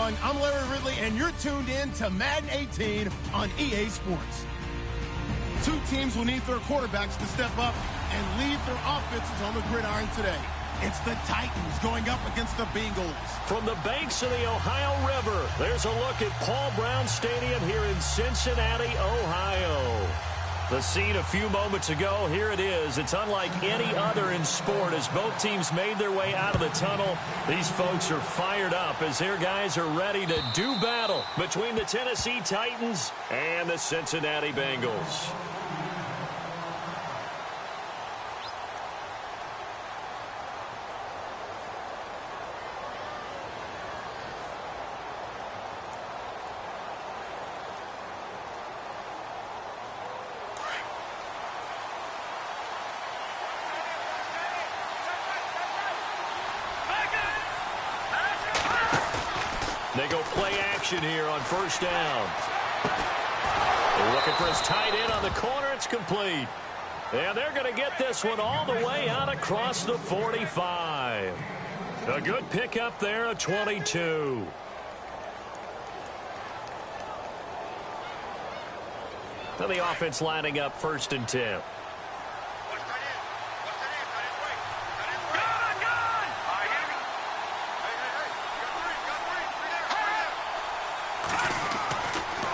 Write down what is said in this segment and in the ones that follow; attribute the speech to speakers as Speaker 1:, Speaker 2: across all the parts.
Speaker 1: everyone. I'm Larry Ridley, and you're tuned in to Madden 18 on EA Sports. Two teams will need their quarterbacks to step up and lead their offenses on the gridiron today. It's the Titans going up against the Bengals.
Speaker 2: From the banks of the Ohio River, there's a look at Paul Brown Stadium here in Cincinnati, Ohio. The scene a few moments ago, here it is. It's unlike any other in sport as both teams made their way out of the tunnel. These folks are fired up as their guys are ready to do battle between the Tennessee Titans and the Cincinnati Bengals. They go play action here on first down. They're looking for his tight end on the corner. It's complete. And they're going to get this one all the way out across the 45. A good pickup there, a 22. So the offense lining up 1st and 10.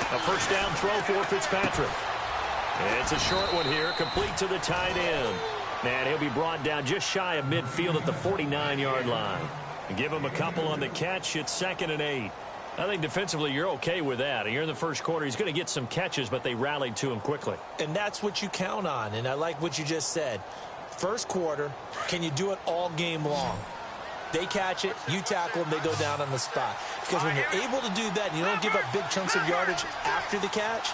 Speaker 2: A first down throw for Fitzpatrick. It's a short one here, complete to the tight end. And he'll be brought down just shy of midfield at the 49-yard line. Give him a couple on the catch. It's 2nd and 8. I think defensively you're okay with that. Here in the first quarter, he's going to get some catches, but they rallied to him quickly.
Speaker 3: And that's what you count on, and I like what you just said. First quarter, can you do it all game long? They catch it, you tackle them, they go down on the spot. Because when you're able to do that and you don't give up big chunks of yardage after the catch,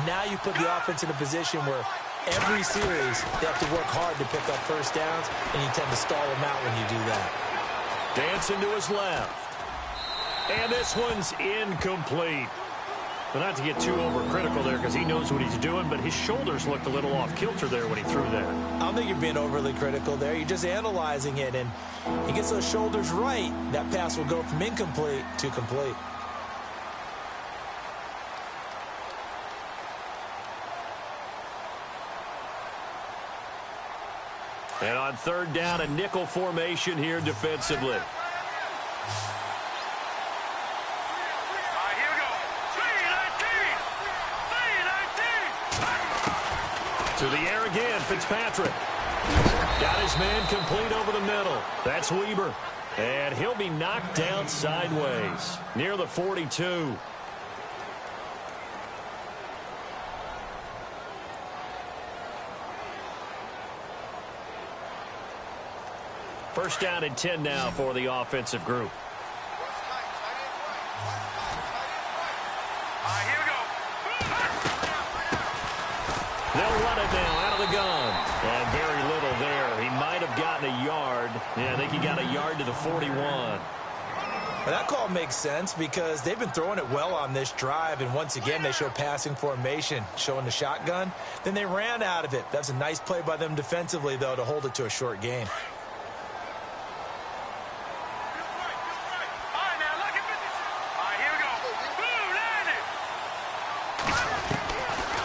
Speaker 3: now you put the offense in a position where every series they have to work hard to pick up first downs, and you tend to stall them out when you do that.
Speaker 2: Dancing to his left. And this one's incomplete. But not to get too overcritical there because he knows what he's doing, but his shoulders looked a little off kilter there when he threw that.
Speaker 3: I don't think you're being overly critical there. You're just analyzing it, and he gets those shoulders right. That pass will go from incomplete to complete.
Speaker 2: And on 3rd down, a nickel formation here defensively. To the air again, Fitzpatrick. Got his man complete over the middle. That's Weber. And he'll be knocked down sideways near the 42. First down and 10 now for the offensive group. They'll run it now out of the gun. And very little there. He might have gotten a yard. Yeah, I think he got a yard to the 41.
Speaker 3: Well, that call makes sense because they've been throwing it well on this drive, and once again they show passing formation, showing the shotgun. Then they ran out of it. That's a nice play by them defensively, though, to hold it to a short gain.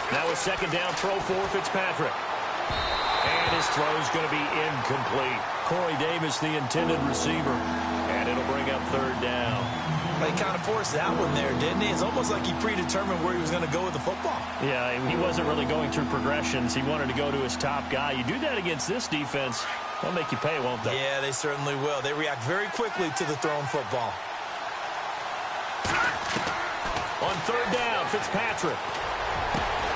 Speaker 2: Now a 2nd down throw for Fitzpatrick. And his throw is going to be incomplete. Corey Davis, the intended receiver. And it'll bring up 3rd down.
Speaker 3: Well, he kind of forced that one there, didn't he? It's almost like he predetermined where he was going to go with the football.
Speaker 2: Yeah, he wasn't really going through progressions. He wanted to go to his top guy. You do that against this defense, they'll make you pay, won't they?
Speaker 3: Yeah, they certainly will. They react very quickly to the thrown football.
Speaker 2: On 3rd down, Fitzpatrick.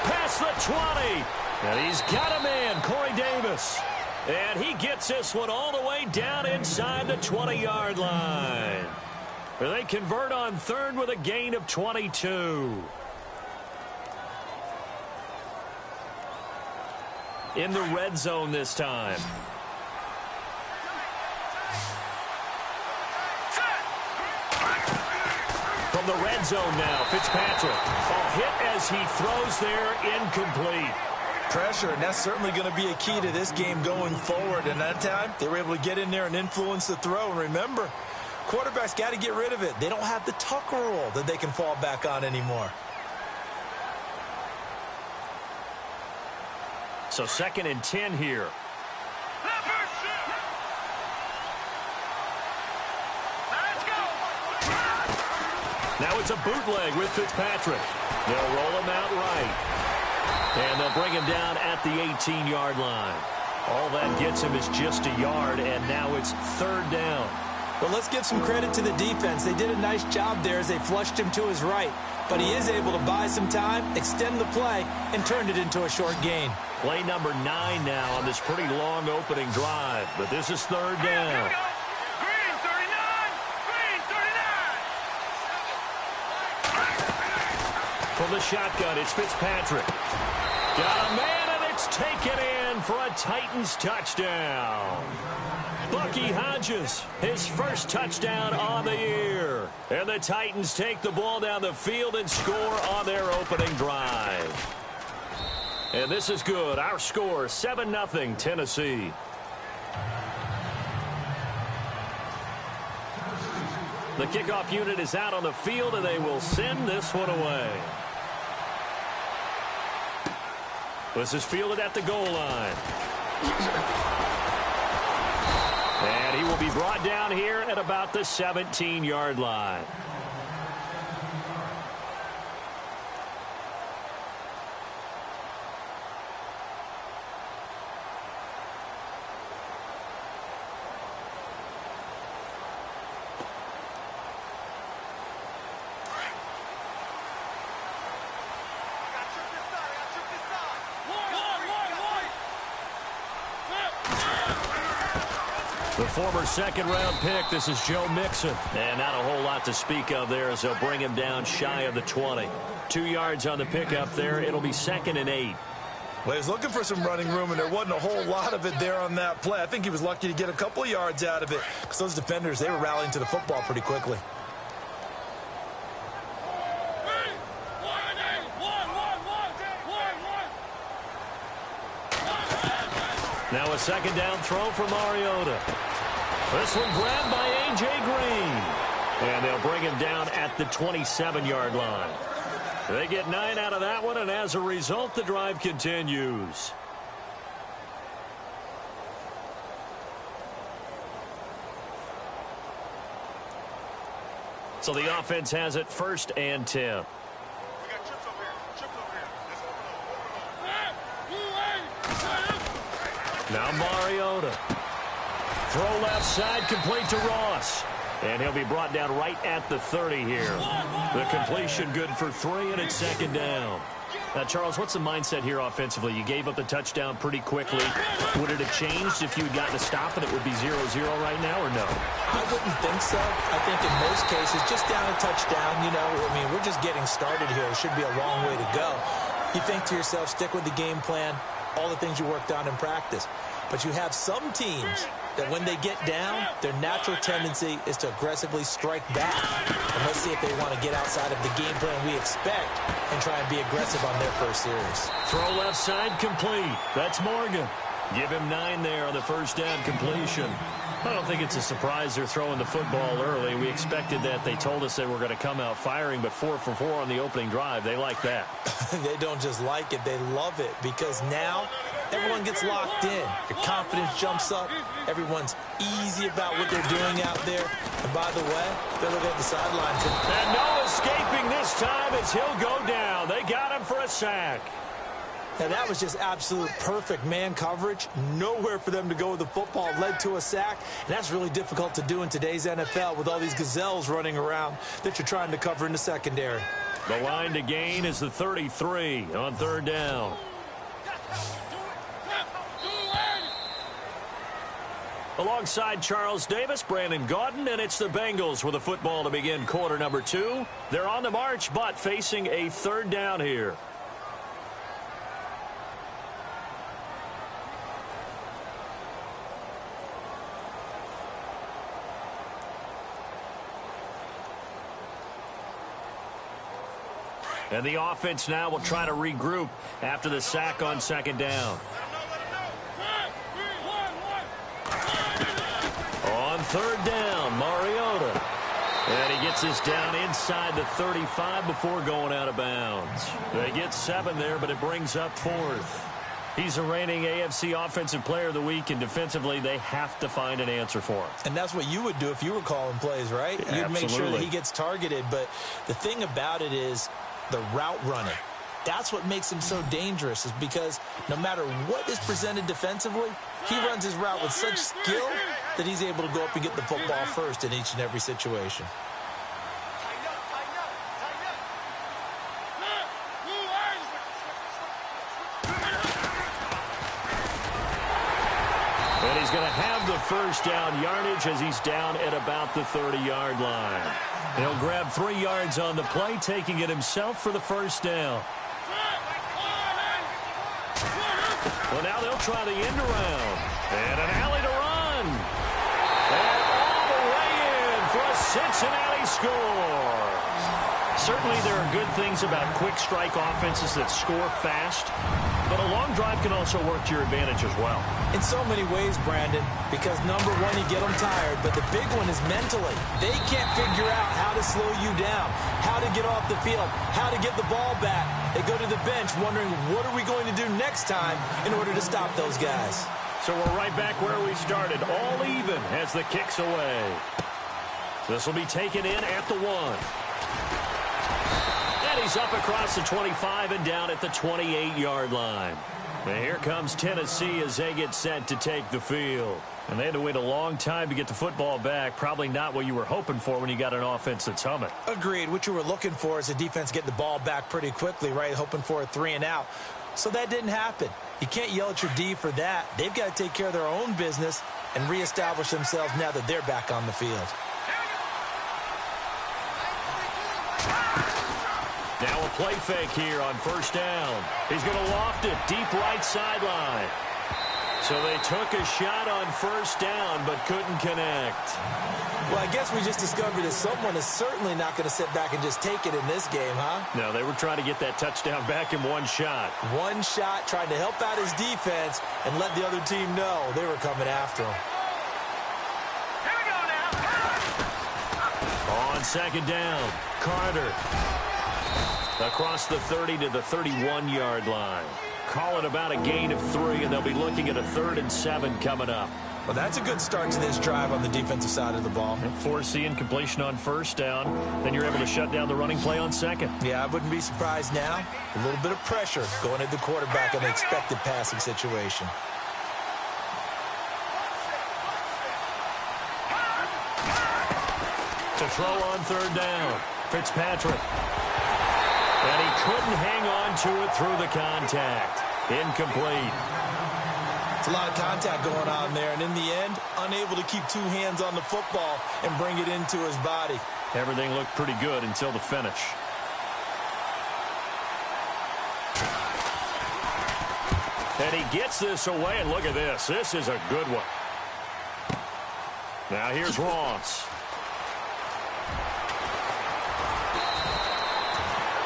Speaker 2: Past the 20. And he's got a man, Corey Davis. And he gets this one all the way down inside the 20-yard line. They convert on 3rd with a gain of 22. In the red zone this time. From the red zone now, Fitzpatrick. A hit as he throws there, incomplete.
Speaker 3: Pressure, and that's certainly going to be a key to this game going forward. And that time, they were able to get in there and influence the throw. And remember, Quarterbacks got to get rid of it. They don't have the Tucker rule that they can fall back on anymore.
Speaker 2: So 2nd and 10 here. Now it's a bootleg with Fitzpatrick. They'll roll him out right. And they'll bring him down at the 18-yard line. All that gets him is just a yard, and now it's 3rd down.
Speaker 3: Well, let's give some credit to the defense. They did a nice job there as they flushed him to his right. But he is able to buy some time, extend the play, and turned it into a short gain.
Speaker 2: Play number 9 now on this pretty long opening drive. But this is 3rd down.
Speaker 4: Green 39! Green 39!
Speaker 2: From the shotgun, it's Fitzpatrick. Got a man, and it's taken in for a Titans touchdown. Bucky Hodges, his first touchdown on the year. And the Titans take the ball down the field and score on their opening drive. And this is good. Our score, 7-0 Tennessee. The kickoff unit is out on the field, and they will send this one away. This is fielded at the goal line. And he will be brought down here at about the 17-yard line. The former 2nd-round pick, this is Joe Mixon. And not a whole lot to speak of there as they'll bring him down shy of the 20. 2 yards on the pickup there. It'll be 2nd and 8.
Speaker 3: Well, he was looking for some running room, and there wasn't a whole lot of it there on that play. I think he was lucky to get a couple of yards out of it because those defenders, they were rallying to the football pretty quickly.
Speaker 2: Now a 2nd down throw for Mariota. This one grabbed by A.J. Green. And they'll bring him down at the 27-yard line. They get 9 out of that one, and as a result, the drive continues. So the offense has it 1st and 10. Now Mariota. Throw left side, complete to Ross. And he'll be brought down right at the 30 here. The completion good for 3, and it's 2nd down. Now, Charles, what's the mindset here offensively? You gave up the touchdown pretty quickly. Would it have changed if you had gotten a stop and it would be 0-0 right now, or no?
Speaker 3: I wouldn't think so. I think in most cases, just down a touchdown, you know, I mean, we're just getting started here. It should be a long way to go. You think to yourself, stick with the game plan, all the things you worked on in practice. But you have some teams that when they get down, their natural tendency is to aggressively strike back. And let's see if they want to get outside of the game plan we expect and try and be aggressive on their first series.
Speaker 2: Throw left side, complete. That's Morgan. Give him 9 there on the 1st down completion. I don't think it's a surprise they're throwing the football early. We expected that. They told us they were going to come out firing, but 4 for 4 on the opening drive. They like that.
Speaker 3: They don't just like it, they love it, because now everyone gets locked in. Your confidence jumps up. Everyone's easy about what they're doing out there. And by the way, they're looking at the sidelines.
Speaker 2: And no escaping this time as he'll go down. They got him for a sack.
Speaker 3: Now, that was just absolute perfect man coverage. Nowhere for them to go with the football. Led to a sack. And that's really difficult to do in today's NFL with all these gazelles running around that you're trying to cover in the secondary.
Speaker 2: The line to gain is the 33 on 3rd down. Alongside Charles Davis, Brandon Gaudin, and it's the Bengals with the football to begin quarter number 2. They're on the march, but facing a 3rd down here. And the offense now will try to regroup after the sack on 2nd down. On 3rd down, Mariota. Gets this down inside the 35 before going out of bounds. They get 7 there, but it brings up 4th. He's the reigning AFC Offensive Player of the Week, and defensively, they have to find an answer for him.
Speaker 3: And that's what you would do if you were calling plays, right?
Speaker 2: Yeah,
Speaker 3: You'd make sure that he gets targeted. But the thing about it is the route running. That's what makes him so dangerous, is because no matter what is presented defensively, he runs his route with such skill that he's able to go up and get the football first in each and every situation.
Speaker 2: And he's going to have the first down yardage as he's down at about the 30-yard line. He'll grab 3 yards on the play, taking it himself for the first down. Well, now they'll try the end around. And an alley to run. And all the way in for a Cincinnati score. Certainly there are good things about quick strike offenses that score fast, but a long drive can also work to your advantage as well.
Speaker 3: In so many ways, Brandon, because number one, you get them tired, but the big one is mentally. They can't figure out how to slow you down, how to get off the field, how to get the ball back. They go to the bench wondering, what are we going to do next time in order to stop those guys?
Speaker 2: So we're right back where we started, all even as the kick's away. This will be taken in at the 1. And he's up across the 25 and down at the 28-yard line. And here comes Tennessee as they get set to take the field. And they had to wait a long time to get the football back. Probably not what you were hoping for when you got an offense that's humming.
Speaker 3: Agreed. What you were looking for is a defense getting the ball back pretty quickly, right? Hoping for a 3 and out. So that didn't happen. You can't yell at your D for that. They've got to take care of their own business and reestablish themselves now that they're back on the field.
Speaker 2: Now a play fake here on first down. He's going to loft it deep right sideline. So they took a shot on first down but couldn't connect.
Speaker 3: Well, I guess we just discovered that someone is certainly not going to sit back and just take it in this game, huh?
Speaker 2: No, they were trying to get that touchdown back in one shot.
Speaker 3: One shot, trying to help out his defense and let the other team know they were coming after him.
Speaker 4: Here we go now.
Speaker 2: On second down, Carter. Across the 30 to the 31-yard line. Call it about a gain of 3, and they'll be looking at a 3rd and 7 coming up.
Speaker 3: Well, that's a good start to this drive on the defensive side of the ball.
Speaker 2: Forcing completion on first down. Then you're able to shut down the running play on second.
Speaker 3: Yeah, I wouldn't be surprised now. A little bit of pressure going at the quarterback in an expected passing situation.
Speaker 2: To throw on third down, Fitzpatrick. And he couldn't hang on to it through the contact. Incomplete.
Speaker 3: It's a lot of contact going on there, and in the end, unable to keep 2 hands on the football and bring it into his body.
Speaker 2: Everything looked pretty good until the finish. And he gets this away, and look at this. This is a good one. Now here's Ross.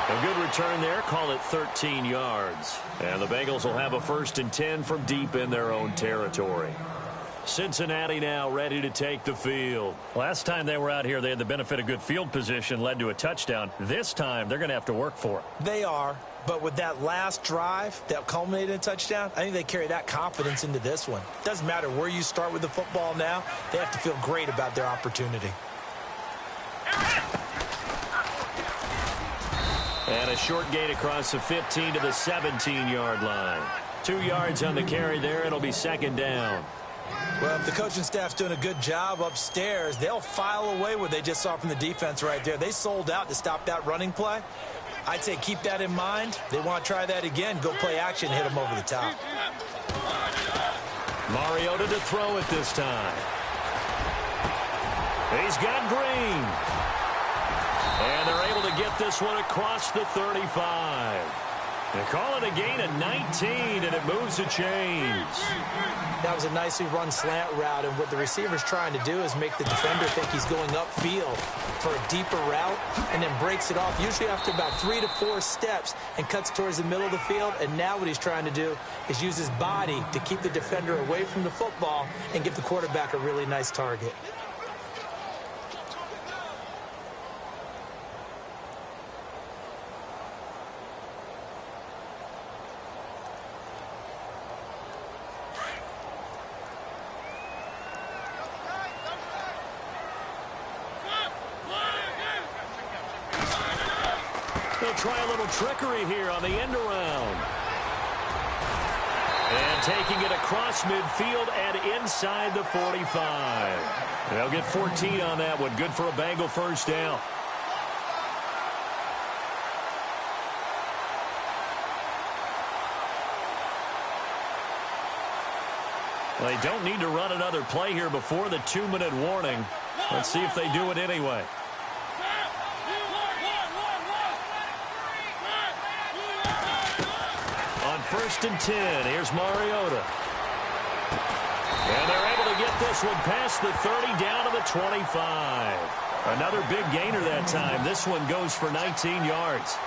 Speaker 2: A good return there. Call it 13 yards. And the Bengals will have a 1st and 10 from deep in their own territory. Cincinnati now ready to take the field. Last time they were out here, they had the benefit of good field position, led to a touchdown. This time, they're going to have to work for it.
Speaker 3: They are, but with that last drive that culminated in a touchdown, I think they carry that confidence into this one. Doesn't matter where you start with the football now, they have to feel great about their opportunity.
Speaker 2: And a short gain across the 15 to the 17-yard line. 2 yards on the carry there. It'll be second down.
Speaker 3: Well, if the coaching staff's doing a good job upstairs, they'll file away what they just saw from the defense right there. They sold out to stop that running play. I'd say keep that in mind. They want to try that again. Go play action, hit them over the top.
Speaker 2: Mariota to throw it this time. He's got Green. And they're able to get this one across the 35. They call it a gain of 19, and it moves the chains.
Speaker 3: That was a nicely run slant route, and what the receiver's trying to do is make the defender think he's going upfield for a deeper route, and then breaks it off, usually after about 3 to 4 steps, and cuts towards the middle of the field. And now what he's trying to do is use his body to keep the defender away from the football and give the quarterback a really nice target.
Speaker 2: They'll try a little trickery here on the end around. And taking it across midfield and inside the 45. They'll get 14 on that one. Good for a Bengal first down. Well, they don't need to run another play here before the 2-minute warning. Let's see if they do it anyway. On 1st and 10, here's Mariota. And they're able to get this one past the 30 down to the 25. Another big gainer that time. This one goes for 19 yards.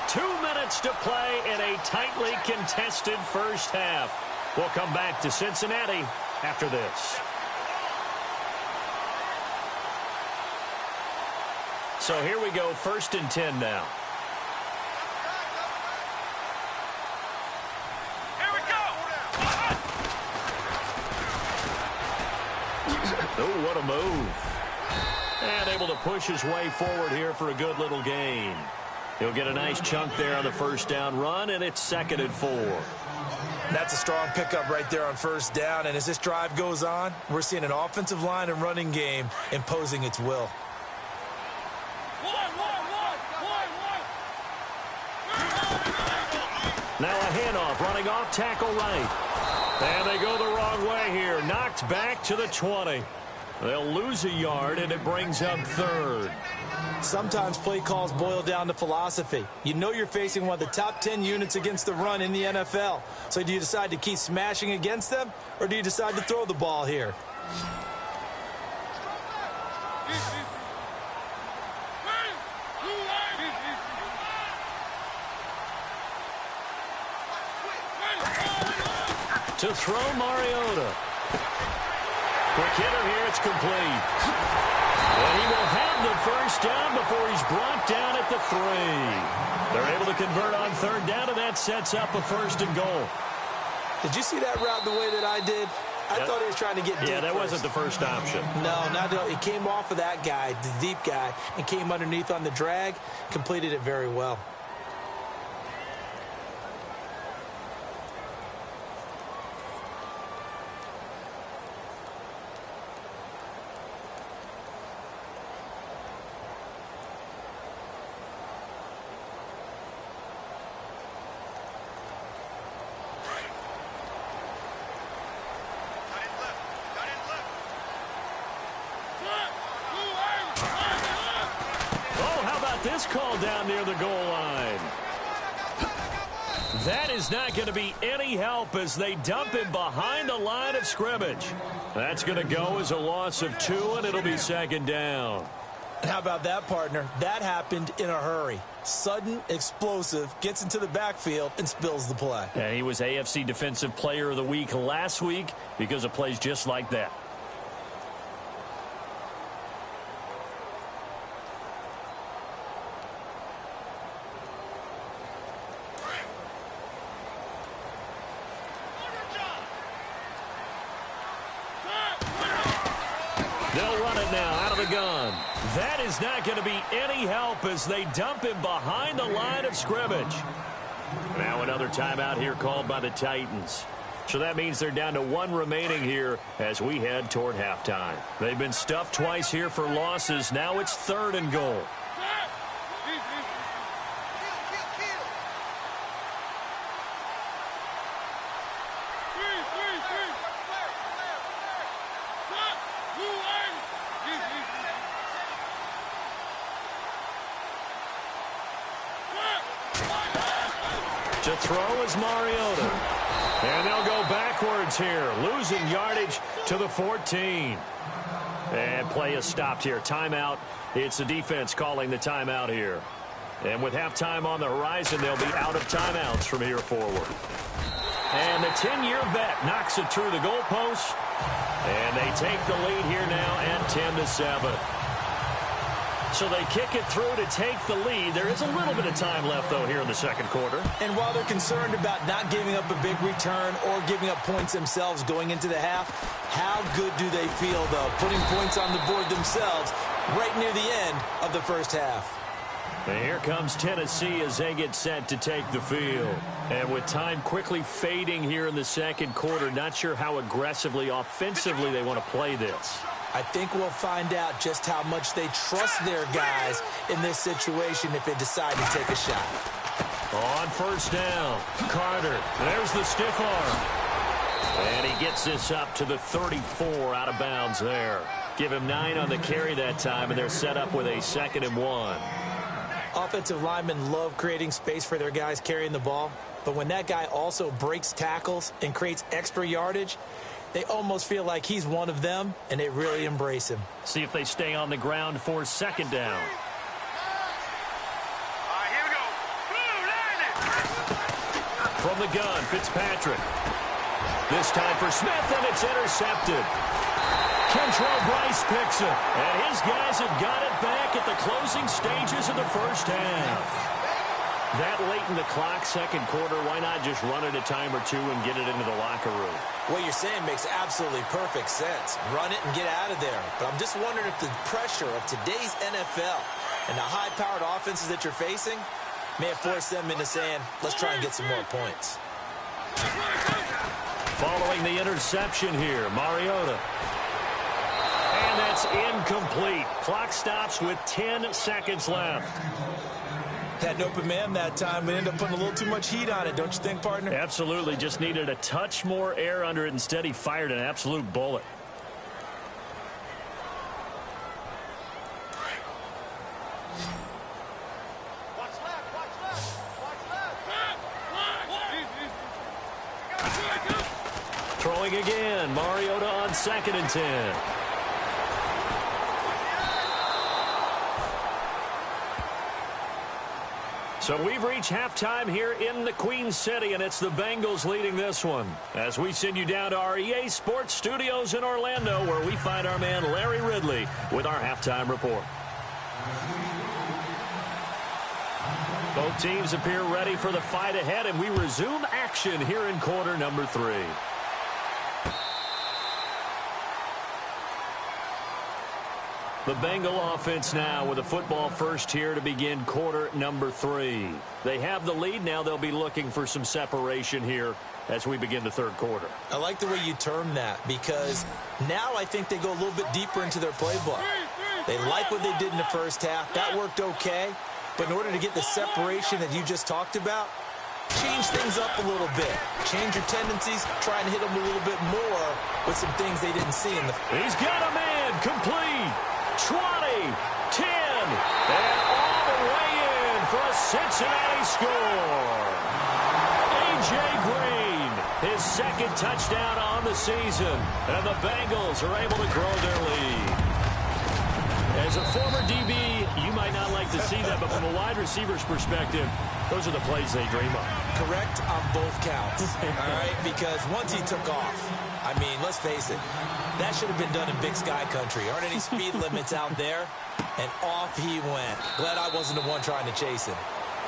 Speaker 2: 2 minutes to play in a tightly contested first half. We'll come back to Cincinnati after this. So here we go, 1st and 10 now.
Speaker 4: Here we go.
Speaker 2: Oh, what a move. And able to push his way forward here for a good little gain. He'll get a nice chunk there on the first down run, and it's 2nd and 4.
Speaker 3: That's a strong pickup right there on 1st down. And as this drive goes on, we're seeing an offensive line and running game imposing its will.
Speaker 2: Now a handoff running off tackle right. And they go the wrong way here. Knocked back to the 20. They'll lose a yard, and it brings up 3rd.
Speaker 3: Sometimes play calls boil down to philosophy. You know you're facing one of the top 10 units against the run in the NFL. So do you decide to keep smashing against them, or do you decide to throw the ball here?
Speaker 2: To throw Mariota. Quick hitter here, it's complete. And he will have the first down before he's brought down at the 3. They're able to convert on 3rd down, and that sets up a 1st and goal.
Speaker 3: Did you see that route the way that I did? I thought he was trying to get deep.
Speaker 2: Yeah, that
Speaker 3: first.
Speaker 2: wasn't the first option.
Speaker 3: No, not at all. It came off of that guy, the deep guy, and came underneath on the drag, completed it very well.
Speaker 2: This call down near the goal line. That is not going to be any help as they dump him behind the line of scrimmage. That's going to go as a loss of 2, and it'll be 2nd down.
Speaker 3: And how about that, partner? That happened in a hurry. Sudden, explosive, gets into the backfield, and spills the play.
Speaker 2: And he was AFC Defensive Player of the Week last week because of plays just like that. They'll run it now out of the gun. That is not going to be any help as they dump him behind the line of scrimmage. Now another timeout here called by the Titans. So that means they're down to 1 remaining here as we head toward halftime. They've been stuffed twice here for losses. Now it's 3rd and goal. To throw is Mariota. And they'll go backwards here, losing yardage to the 14. And play is stopped here. Timeout. It's the defense calling the timeout here. And with halftime on the horizon, they'll be out of timeouts from here forward. And the 10-year vet knocks it through the goalpost. And they take the lead here now at 10-7. So they kick it through to take the lead. There is a little bit of time left, though, here in the 2nd quarter.
Speaker 3: And while they're concerned about not giving up a big return or giving up points themselves going into the half, how good do they feel, though, putting points on the board themselves right near the end of the first half?
Speaker 2: And here comes Tennessee as they get set to take the field. And with time quickly fading here in the second quarter, not sure how aggressively, offensively they want to play this.
Speaker 3: I think we'll find out just how much they trust their guys in this situation if they decide to take a shot.
Speaker 2: On first down, Carter. There's the stiff arm. And he gets this up to the 34 out of bounds there. Give him 9 on the carry that time, and they're set up with a 2nd and 1.
Speaker 3: Offensive linemen love creating space for their guys carrying the ball, but when that guy also breaks tackles and creates extra yardage, they almost feel like he's one of them, and they really embrace him.
Speaker 2: See if they stay on the ground for 2nd down.
Speaker 4: All right, here we go.
Speaker 2: From the gun, Fitzpatrick. This time for Smith, and it's intercepted. Kentrell Bryce picks it, and his guys have got it back at the closing stages of the first half. That late in the clock, second quarter, why not just run it a time or two and get it into the locker room?
Speaker 3: What you're saying makes absolutely perfect sense. Run it and get out of there. But I'm just wondering if the pressure of today's NFL and the high-powered offenses that you're facing may have forced them into saying, let's try and get some more points.
Speaker 2: Following the interception here, Mariota. And that's incomplete. Clock stops with 10 seconds left.
Speaker 3: Had an open man that time. We ended up putting a little too much heat on it, don't you think, partner?
Speaker 2: Absolutely. Just needed a touch more air under it. Instead, he fired an absolute bullet.
Speaker 4: Watch left, watch left, watch left.
Speaker 2: Throwing again. Mariota on 2nd and 10. So we've reached halftime here in the Queen City, and it's the Bengals leading this one. As we send you down to our EA Sports Studios in Orlando, where we find our man Larry Ridley with our halftime report. Both teams appear ready for the fight ahead, and we resume action here in quarter number 3. The Bengal offense now with a football first here to begin quarter number 3. They have the lead. Now they'll be looking for some separation here as we begin the third quarter.
Speaker 3: I like the way you term that because now I think they go a little bit deeper into their playbook. They like what they did in the first half. That worked okay. But in order to get the separation that you just talked about, change things up a little bit. Change your tendencies. Try and hit them a little bit more with some things they didn't see in the...
Speaker 2: He's got a man complete. 20, 10, and all the way in for a Cincinnati score. A.J. Green, his 2nd touchdown on the season, and the Bengals are able to grow their lead. As a former DB, you might not like to see that, but from a wide receiver's perspective, those are the plays they dream of.
Speaker 3: Correct on both counts, all right? Because once he took off, I mean, let's face it, that should have been done in Big Sky country. Aren't any speed limits out there? And off he went. Glad I wasn't the one trying to chase him.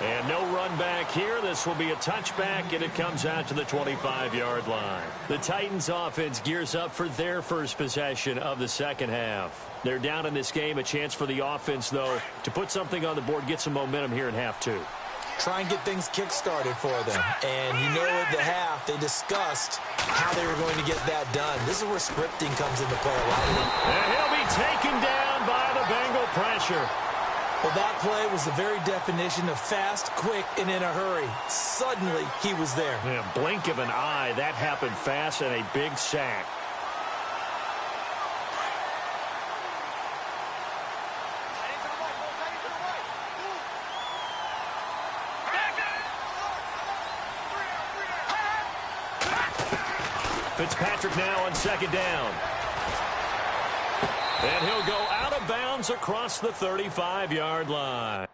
Speaker 2: And no run back here. This will be a touchback, and it comes out to the 25-yard line. The Titans offense gears up for their first possession of the second half. They're down in this game. A chance for the offense, though, to put something on the board, get some momentum here in half 2.
Speaker 3: Try and get things kick-started for them. And you know at the half, they discussed how they were going to get that done. This is where scripting comes into play a lot.
Speaker 2: And he'll be taken down by the Bengal pressure.
Speaker 3: Well, that play was the very definition of fast, quick, and in a hurry. Suddenly, he was there.
Speaker 2: Yeah, blink of an eye. That happened fast and a big sack. Fitzpatrick now on 2nd down. And he'll go out of bounds across the 35-yard line.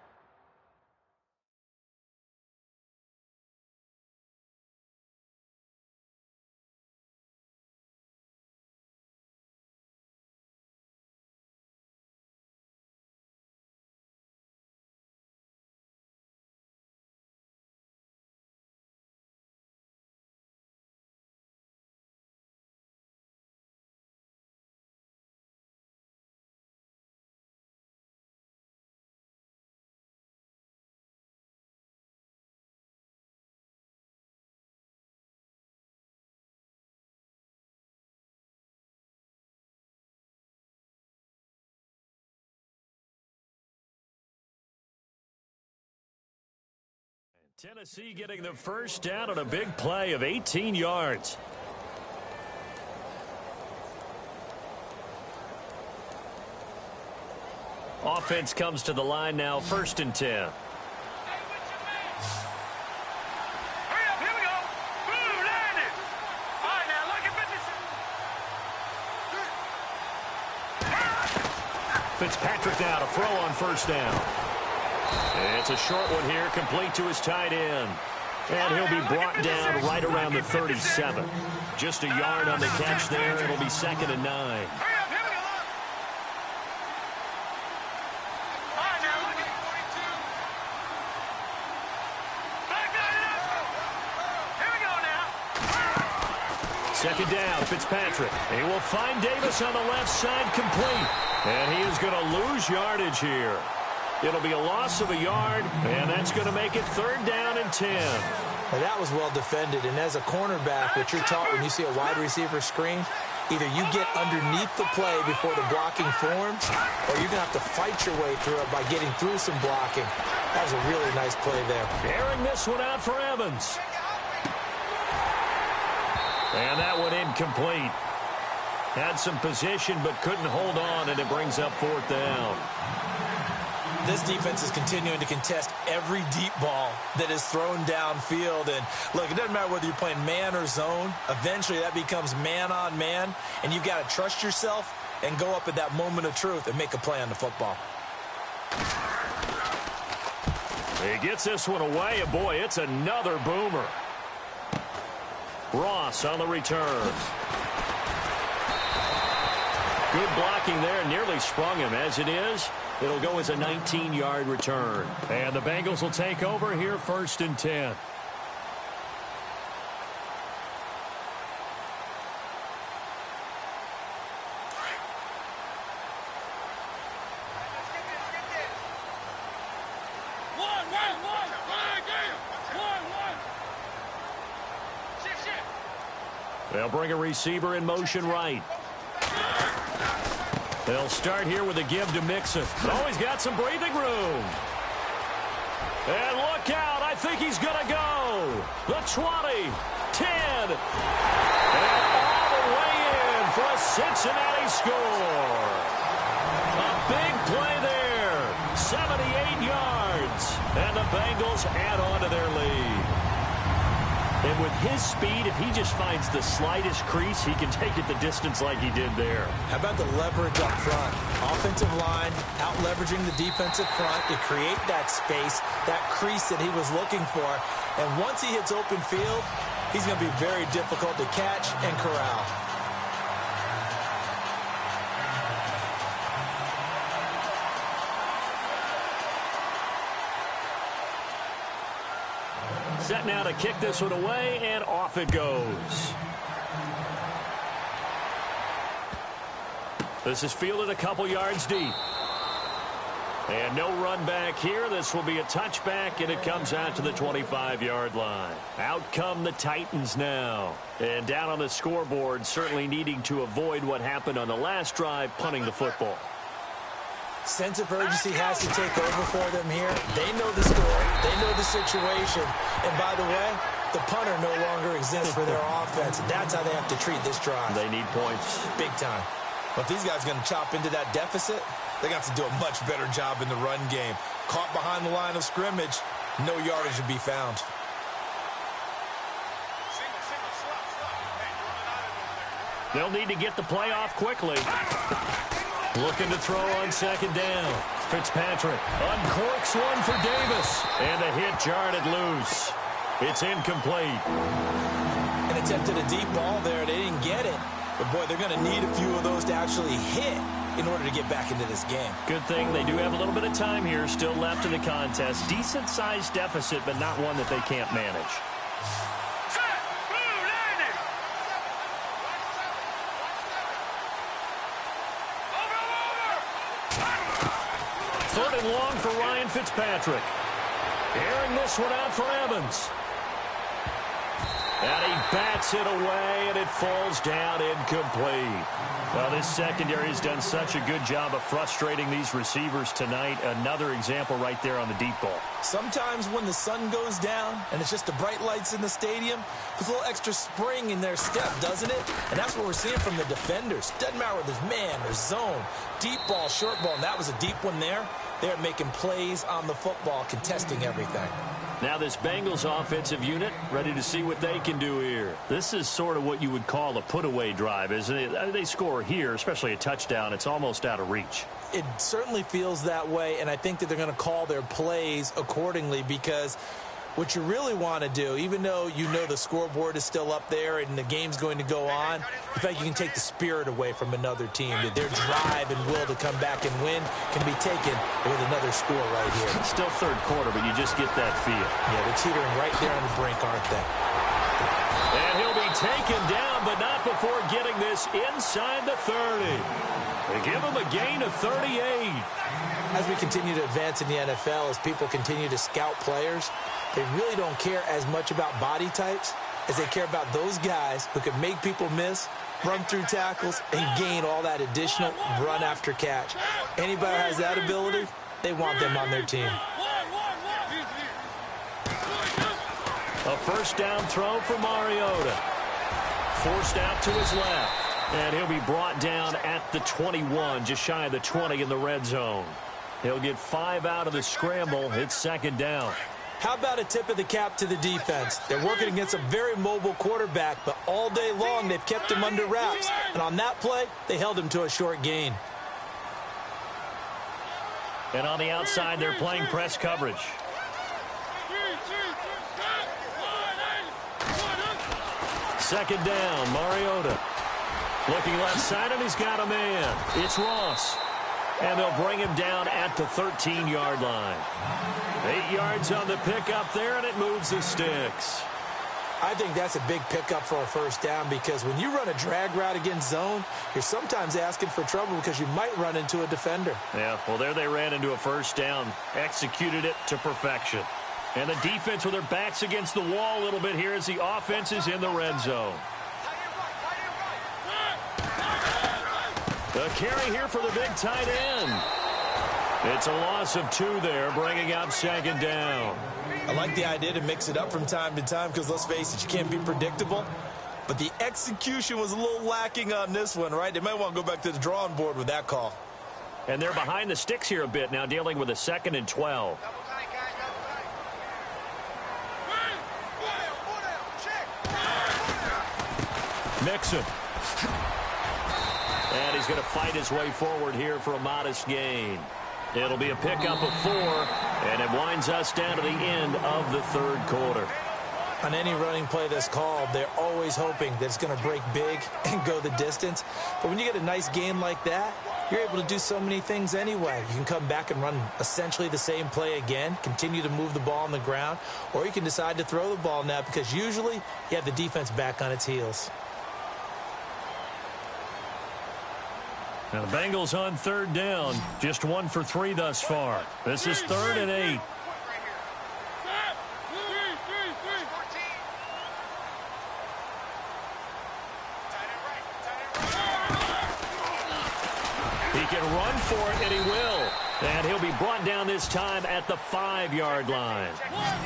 Speaker 2: Tennessee getting the first down on a big play of 18 yards. Offense comes to the line now, 1st and 10.
Speaker 4: Hurry up, here we go. Boom, land it. All right, now, look at
Speaker 2: Fitzpatrick now to throw on 1st down. It's a short one here, complete to his tight end. And he'll be brought down right around the 37. Just a yard on the catch there. It'll be 2nd and 9.
Speaker 4: Hurry up, here we go. All right, now, look at 42. Back it up. Here we go now.
Speaker 2: 2nd down, Fitzpatrick. He will find Davis on the left side, complete. And he is going to lose yardage here. It'll be a loss of a yard, and that's going to make it 3rd down and 10.
Speaker 3: Now that was well defended, and as a cornerback, what you're taught when you see a wide receiver screen, either you get underneath the play before the blocking forms, or you're going to have to fight your way through it by getting through some blocking. That was a really nice play there.
Speaker 2: Airing this one out for Evans. And that one incomplete. Had some position, but couldn't hold on, and it brings up 4th down.
Speaker 3: This defense is continuing to contest every deep ball that is thrown downfield. And, look, it doesn't matter whether you're playing man or zone. Eventually, that becomes man-on-man, and you've got to trust yourself and go up at that moment of truth and make a play on the football.
Speaker 2: He gets this one away, and, boy, it's another boomer. Ross on the return. Good blocking there, nearly sprung him. As it is, it'll go as a 19-yard return. And the Bengals will take over here, 1st and 10. They'll bring a receiver in motion right. They'll start here with a give to Mixon. Oh, he's got some breathing room. And look out. I think he's going to go. The 20, 10. And all the way in for a Cincinnati score. A big play there. 78 yards. And the Bengals add on to their lead. And with his speed, if he just finds the slightest crease, he can take it the distance like he did there.
Speaker 3: How about the leverage up front? Offensive line out-leveraging the defensive front to create that space, that crease that he was looking for. And once he hits open field, he's going to be very difficult to catch and corral.
Speaker 2: Set now to kick this one away, and off it goes. This is fielded a couple yards deep. And no run back here. This will be a touchback, and it comes out to the 25-yard line. Out come the Titans now. And down on the scoreboard, certainly needing to avoid what happened on the last drive, punting the football.
Speaker 3: Sense of urgency has to take over for them here. They know the score. They know the situation. And by the way, the punter no longer exists for their offense. That's how they have to treat this drive.
Speaker 2: They need points.
Speaker 3: Big time. But if these guys are going to chop into that deficit, they got to do a much better job in the run game. Caught behind the line of scrimmage, no yardage to be found.
Speaker 2: They'll need to get the play off quickly. Looking to throw on 2nd down. Fitzpatrick uncorks one for Davis. And the hit jarred it loose. It's incomplete.
Speaker 3: An attempt at a deep ball there. They didn't get it. But, boy, they're going to need a few of those to actually hit in order to get back into this game.
Speaker 2: Good thing they do have a little bit of time here still left in the contest. Decent-sized deficit, but not one that they can't manage. Third and long for Ryan Fitzpatrick. Airing this one out for Evans. And he bats it away, and it falls down incomplete. Well, this secondary has done such a good job of frustrating these receivers tonight. Another example right there on the deep ball.
Speaker 3: Sometimes when the sun goes down and it's just the bright lights in the stadium, there's a little extra spring in their step, doesn't it? And that's what we're seeing from the defenders. Doesn't matter whether there's man or zone, deep ball, short ball, and that was a deep one there. They're making plays on the football, contesting everything.
Speaker 2: Now this Bengals offensive unit ready to see what they can do here. This is sort of what you would call a put-away drive, isn't it? They score here, especially a touchdown. It's almost out of reach.
Speaker 3: It certainly feels that way, and I think that they're going to call their plays accordingly, because what you really want to do, even though you know the scoreboard is still up there and the game's going to go on, in fact, you can take the spirit away from another team. That their drive and will to come back and win can be taken with another score right here.
Speaker 2: It's still third quarter, but you just get that feel.
Speaker 3: Yeah, they're teetering right there on the brink, aren't they?
Speaker 2: And he'll be taken down, but not before getting this inside the 30. They give him a gain of 38.
Speaker 3: As we continue to advance in the NFL, as people continue to scout players, they really don't care as much about body types as they care about those guys who can make people miss, run through tackles, and gain all that additional run after catch. Anybody who has that ability, they want them on their team.
Speaker 2: A first down throw for Mariota. Forced out to his left. And he'll be brought down at the 21, just shy of the 20 in the red zone. He'll get 5 out of the scramble. It's second down.
Speaker 3: How about a tip of the cap to the defense? They're working against a very mobile quarterback, but all day long they've kept him under wraps. And on that play, they held him to a short gain.
Speaker 2: And on the outside, they're playing press coverage. Second down, Mariota. Looking left side, and he's got a man. It's Ross. And they'll bring him down at the 13-yard line. 8 yards on the pickup there, and it moves the sticks.
Speaker 3: I think that's a big pickup for a first down, because when you run a drag route against zone, you're sometimes asking for trouble because you might run into a defender.
Speaker 2: Yeah, well, there they ran into a first down. Executed it to perfection. And the defense with their backs against the wall a little bit here as the offense is in the red zone. The carry here for the big tight end. It's a loss of 2 there, bringing up second down.
Speaker 3: I like the idea to mix it up from time to time because, let's face it, you can't be predictable. But the execution was a little lacking on this one, right? They might want to go back to the drawing board with that call.
Speaker 2: And they're behind the sticks here a bit now, dealing with a 2nd and 12. Mixon. And he's going to fight his way forward here for a modest gain. It'll be a pickup of 4, and it winds us down to the end of the third quarter.
Speaker 3: On any running play that's called, they're always hoping that it's going to break big and go the distance. But when you get a nice game like that, you're able to do so many things anyway. You can come back and run essentially the same play again, continue to move the ball on the ground, or you can decide to throw the ball now because usually you have the defense back on its heels.
Speaker 2: Now the Bengals on third down, just 1 for 3 thus far. This is 3rd and 8. He can run for it, and he will. And he'll be brought down this time at the 5-yard line.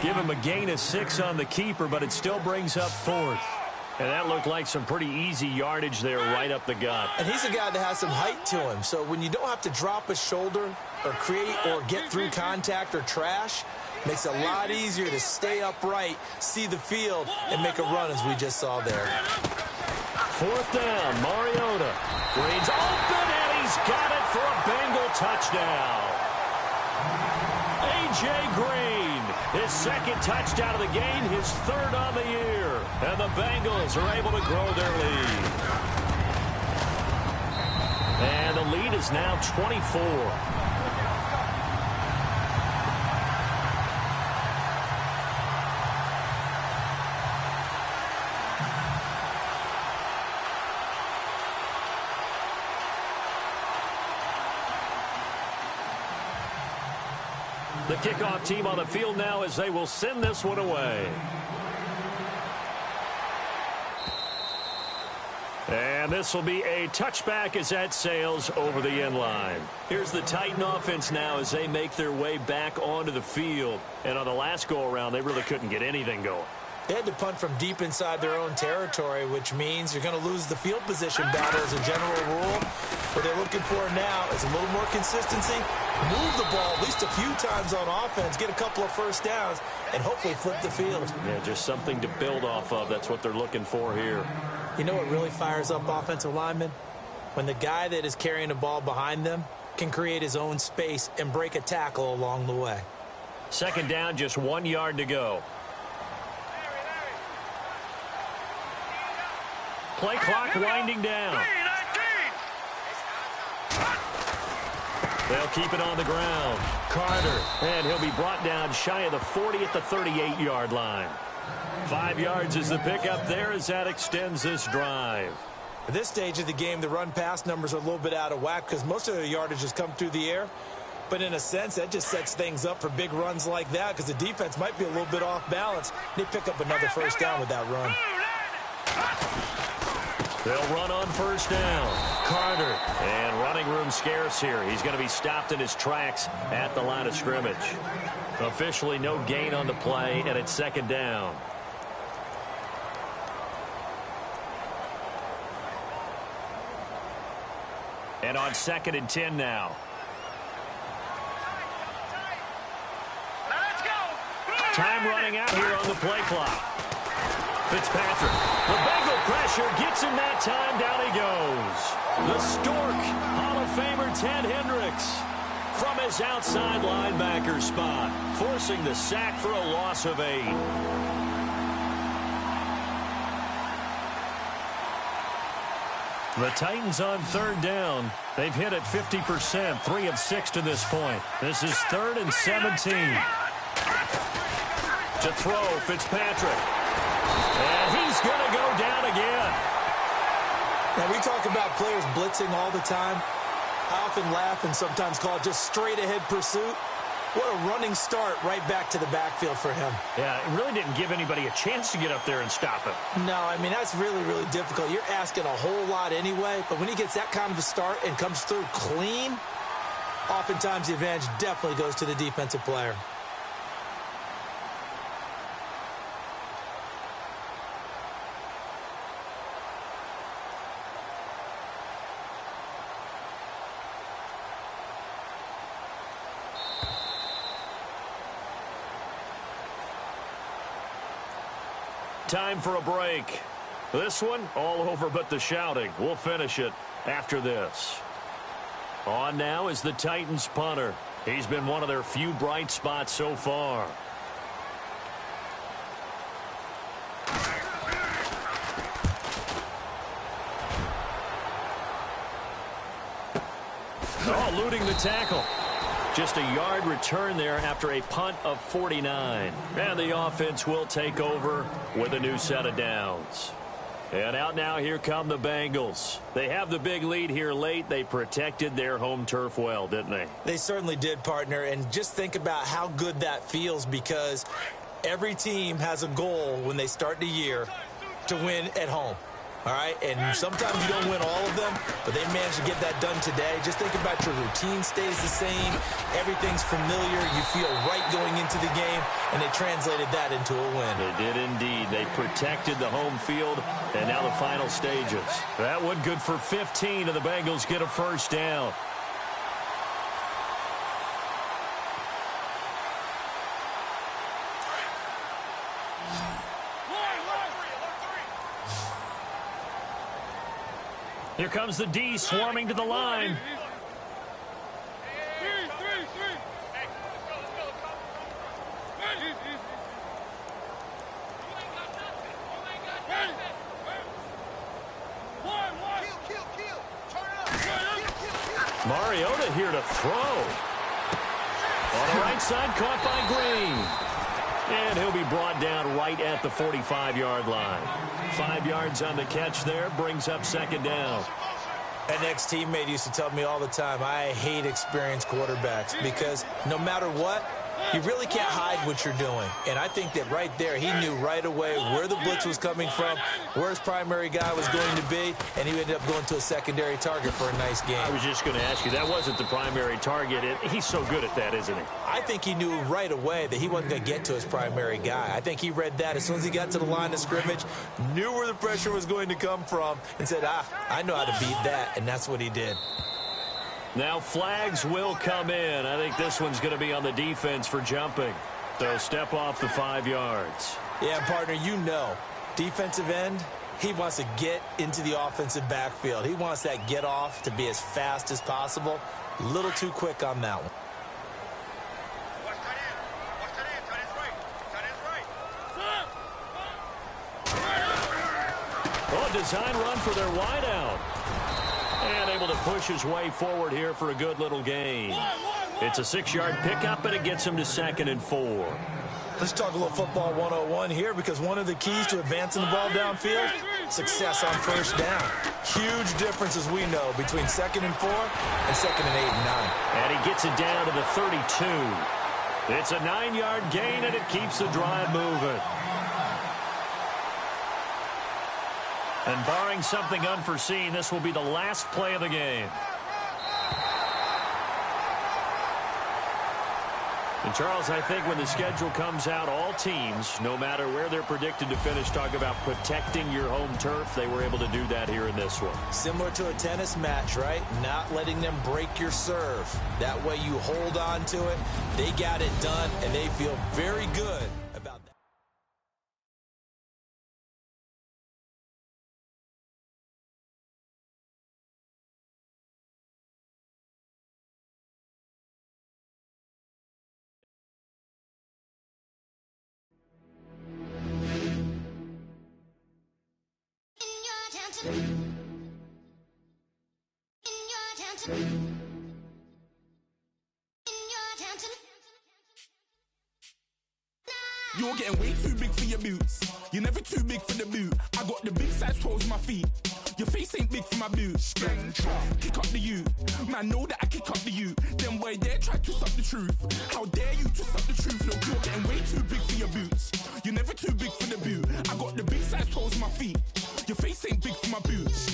Speaker 2: Give him a gain of 6 on the keeper, but it still brings up 4th. And that looked like some pretty easy yardage there right up the gut.
Speaker 3: And he's a guy that has some height to him. So when you don't have to drop a shoulder or create or get through contact or trash, makes it a lot easier to stay upright, see the field, and make a run as we just saw there.
Speaker 2: 4th down, Mariota. Green's open, and he's got it for a Bengal touchdown. A.J. Green, his 2nd touchdown of the game, his 3rd on the year. And the Bengals are able to grow their lead. And the lead is now 24. The kickoff team on the field now as they will send this one away. And this will be a touchback as that sails over the end line. Here's the Titan offense now as they make their way back onto the field. And on the last go-around, they really couldn't get anything going.
Speaker 3: They had to punt from deep inside their own territory, which means you're going to lose the field position battle as a general rule. What they're looking for now is a little more consistency, move the ball at least a few times on offense, get a couple of first downs, and hopefully flip the field.
Speaker 2: Yeah, just something to build off of. That's what they're looking for here.
Speaker 3: You know what really fires up offensive linemen? When the guy that is carrying the ball behind them can create his own space and break a tackle along the way.
Speaker 2: Second down, just 1 yard to go. Play clock winding down. They'll keep it on the ground. Carter, and he'll be brought down shy of the 40 at the 38-yard line. 5 yards is the pickup there as that extends this drive.
Speaker 3: At this stage of the game, the run-pass numbers are a little bit out of whack because most of the yardage has come through the air. But in a sense, that just sets things up for big runs like that because the defense might be a little bit off balance. They pick up another first down with that run.
Speaker 2: They'll run on first down. Carter, and running room scarce here. He's going to be stopped in his tracks at the line of scrimmage. Officially no gain on the play, and it's second down. And on 2nd and 10 now.
Speaker 4: Let's go.
Speaker 2: Time running out here on the play clock. Fitzpatrick, the Bengal pressure gets him that time. Down he goes. The Stork, Hall of Famer Ted Hendricks from his outside linebacker spot, forcing the sack for a loss of 8. The Titans on third down. They've hit it 50%, 3 of 6 to this point. This is 3rd and 17. To throw, Fitzpatrick. And he's going to go down again.
Speaker 3: Now, we talk about players blitzing all the time. I often laugh and sometimes call it just straight-ahead pursuit. What a running start right back to the backfield for him.
Speaker 2: Yeah, it really didn't give anybody a chance to get up there and stop him.
Speaker 3: No, I mean, that's really, really difficult. You're asking a whole lot anyway, but when he gets that kind of a start and comes through clean, oftentimes the advantage definitely goes to the defensive player.
Speaker 2: Time for a break. This one, all over but the shouting. We'll finish it after this. On now is the Titans punter. He's been one of their few bright spots so far. Oh, eluding the tackle. Just a yard return there after a punt of 49. And the offense will take over with a new set of downs. And out now, here come the Bengals. They have the big lead here late. They protected their home turf well, didn't they?
Speaker 3: They certainly did, partner. And just think about how good that feels because every team has a goal when they start the year to win at home. All right, and sometimes you don't win all of them, but they managed to get that done today. Just think about your routine stays the same. Everything's familiar. You feel right going into the game, and they translated that into a win.
Speaker 2: They did indeed. They protected the home field, and now the final stages. That one good for 15, and the Bengals get a first down. Here comes the D swarming to the line. Mariota here to throw. On the right side, caught by Green. And he'll be brought down right at the 45-yard line. 5 yards on the catch there, brings up second down.
Speaker 3: An ex-teammate used to tell me all the time, I hate experienced quarterbacks because no matter what, You really can't hide what you're doing. And I think that right there, he knew right away where the blitz was coming from, where his primary guy was going to be, and he ended up going to a secondary target for a nice game.
Speaker 2: I was just going to ask you, that wasn't the primary target. He's so good at that, isn't he?
Speaker 3: I think he knew right away that he wasn't going to get to his primary guy. I think he read that as soon as he got to the line of scrimmage, knew where the pressure was going to come from, and said, I know how to beat that, and that's what he did.
Speaker 2: Now flags will come in. I think this one's going to be on the defense for jumping. So step off the 5 yards.
Speaker 3: Yeah, partner, you know, defensive end, he wants to get into the offensive backfield. He wants that get off to be as fast as possible. A little too quick on that one.
Speaker 2: Oh, design run for their wideout. And able to push his way forward here for a good little gain. It's a 6-yard pickup, and it gets him to 2nd and 4.
Speaker 3: Let's talk a little football 101 here, because one of the keys to advancing the ball downfield, success on first down. Huge difference, as we know, between 2nd and 4 and 2nd and 8 and 9.
Speaker 2: And he gets it down to the 32. It's a 9-yard gain, and it keeps the drive moving. And barring something unforeseen, this will be the last play of the game. And Charles, I think when the schedule comes out, all teams, no matter where they're predicted to finish, talk about protecting your home turf. They were able to do that here in this one.
Speaker 3: Similar to a tennis match, right? Not letting them break your serve. That way you hold on to it. They got it done, and they feel very good about that.
Speaker 5: You're getting way too big for your boots. You're never too big for the boot. I got the big size toes on my feet. Your face ain't big for my boots. Kick up the you. Man, know that I kick up the you. Them boy there try to suck the truth. How dare you to suck the truth? Look, you're getting way too big for your boots. You're never too big for the boot. I got the big size toes on my feet. Your face ain't big for my boots.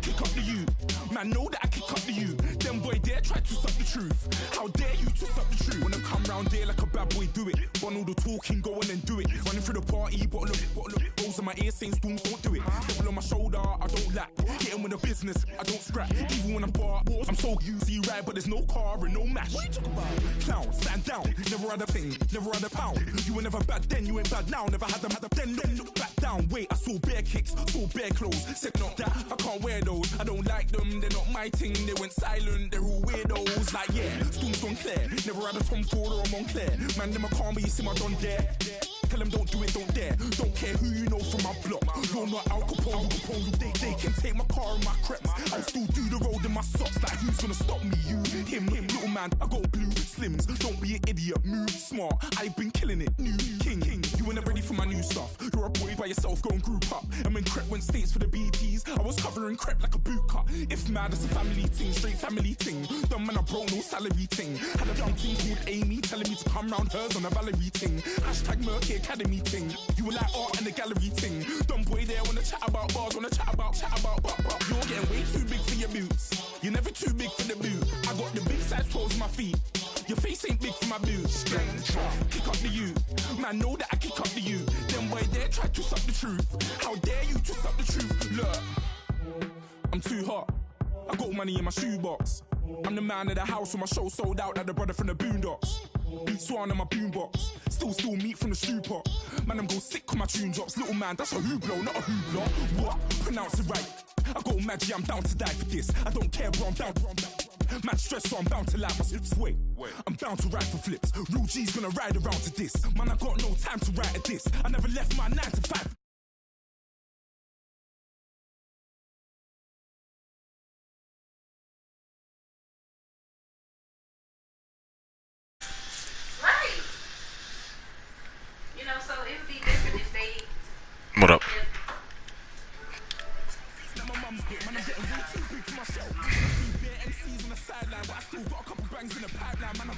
Speaker 5: Kick up the you. Man, know that I kick up the you. Them boy there try to suck the truth. How dare you to suck the truth? Wanna come round there like a bad boy, do it. Want all the talking, go on and do it. Running through the party, bottle up. Rolls in my ear saying storms, don't do it. Devil on my shoulder, I don't lack. Hitting with a business, I don't scrap. Even when I'm bar, I'm so easy right, but there's no car and no match. What you talking about? Clown, stand down. Never had a thing, never had a pound. You were never bad then, you ain't bad now. Never had them, then look back down. Wait, I saw bare kicks, saw bare clothes. Said not that, I can't wear those. I don't like them, they're not my thing. They went silent, they're all weirdos. Like yeah, storms gone clear. Never had a Tom Ford or a Montclair. Man, them I can't be, you see my done there. Tell them don't do it, don't dare. Don't care who you know from my block. You're not Al Capone, they can take my car and my creps. I'll still do the road in my socks. Like who's gonna stop me? You, him, little man. I got blue slims. Don't be an idiot, move smart. I've been killing it, new king. You were never ready for my new stuff. You're a boy by yourself, go and group up. And when Crep went states for the BTs, I was covering Crep like a boot cut. If mad, it's a family thing, straight family thing. Dumb man, I broke no salary thing. Had a young thing called Amy telling me to come round hers on a Valerie thing. Hashtag Murky Academy thing. You were like art and the gallery thing. Dumb boy there wanna chat about bars, wanna chat about. You're getting way too big for your boots. You're never too big for the boot. I got the big size toes on my feet. Your face ain't big for my boots. Kick up the you. Man, know that I kick up the you. Them boy there try to suck the truth. How dare you to suck the truth? Look, I'm too hot. I got money in my shoebox. I'm the man of the house when my show sold out like the brother from the Boondocks. Beat Swan on my boombox. Still meat from the stew pot. Man, I'm go sick when my tune drops. Little man, that's a hooplo, not a hoopla. What? Pronounce it right. I go Maggie, I'm down to die for this. I don't care, bro, I'm down. Man, stress, so I'm bound to lie my slips. Wait, I'm bound to ride for flips. Real G's gonna ride around to this. Man, I got no time to write at this. I never left my 9 to 5.
Speaker 6: What up?
Speaker 5: MCs on the sideline, but I still got a couple bangs in the pipeline, man.